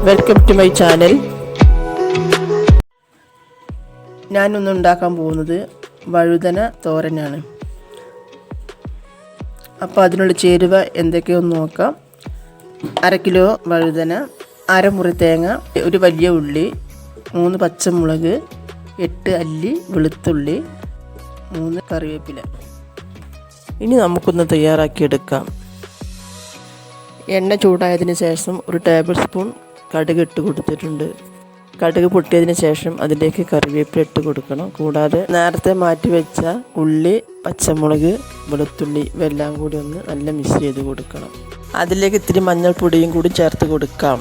Welcome to my channel. ഞാനൊന്ന് ഉണ്ടാക്കാൻ പോകുന്നത് വഴുതന തോരനാണ്. അപ്പോൾ അതിനുള്ള ചേരുവ എന്തൊക്കെയൊന്ന് നോക്കാം. 1/2 കിലോ വഴുതന, അരമുറി തേങ്ങ, ഒരു വലിയ ഉള്ളി, 3 പച്ചമുളക്, 8 അല്ലി വെളുത്തുള്ളി, 3 കറിവേപ്പില. ഇനി നമുക്കൊന്ന് തയ്യാറാക്കിയെടുക്കാം. എണ്ണ ചൂടായതിന് ശേഷം 1 ടേബിൾ സ്പൂൺ കടുക് ഇട്ട് കൊടുത്തിട്ടുണ്ട്. കടുക് പൊട്ടിയതിന് ശേഷം അതിലേക്ക് കറിവേപ്പില ഇട്ട് കൊടുക്കണം. കൂടാതെ നേരത്തെ മാറ്റി വെച്ച ഉള്ളി, പച്ചമുളക്, വെളുത്തുള്ളി ഇവയെല്ലാം കൂടി ഒന്ന് നല്ല മിക്സ് ചെയ്ത് കൊടുക്കണം. അതിലേക്ക് ഇത്തിരി മഞ്ഞൾപ്പൊടിയും കൂടി ചേർത്ത് കൊടുക്കാം.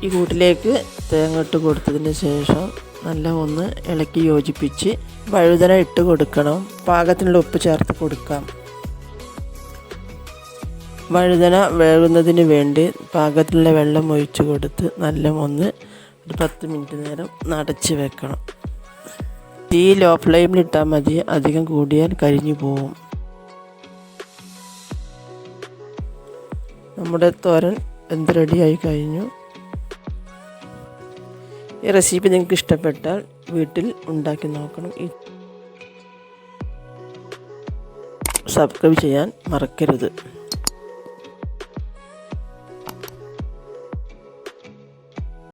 ഈ കൂട്ടിലേക്ക് തേങ്ങ ഇട്ട് കൊടുത്തതിന് ശേഷം നല്ല ഒന്ന് ഇളക്കി യോജിപ്പിച്ച് വഴുതന ഇട്ട് കൊടുക്കണം. പാകത്തിനുള്ള ഉപ്പ് ചേർത്ത് കൊടുക്കാം. വഴുതന വേകുന്നതിന് വേണ്ടി പാകത്തിലുള്ള വെള്ളം ഒഴിച്ച് കൊടുത്ത് നല്ല ഒന്ന് ഒരു 10 മിനിറ്റ് നേരം അടച്ച് വെക്കണം. തീ ലോ ഫ്ലെയിമിലിട്ടാൽ മതി, അധികം കൂടിയാൽ കരിഞ്ഞു പോകും. നമ്മുടെ തോരൻ എന്ത് റെഡിയായി കഴിഞ്ഞു. ഈ റെസിപ്പി നിങ്ങൾക്ക് ഇഷ്ടപ്പെട്ടാൽ വീട്ടിൽ ഉണ്ടാക്കി നോക്കണം. സബ്സ്ക്രൈബ് ചെയ്യാൻ മറക്കരുത്.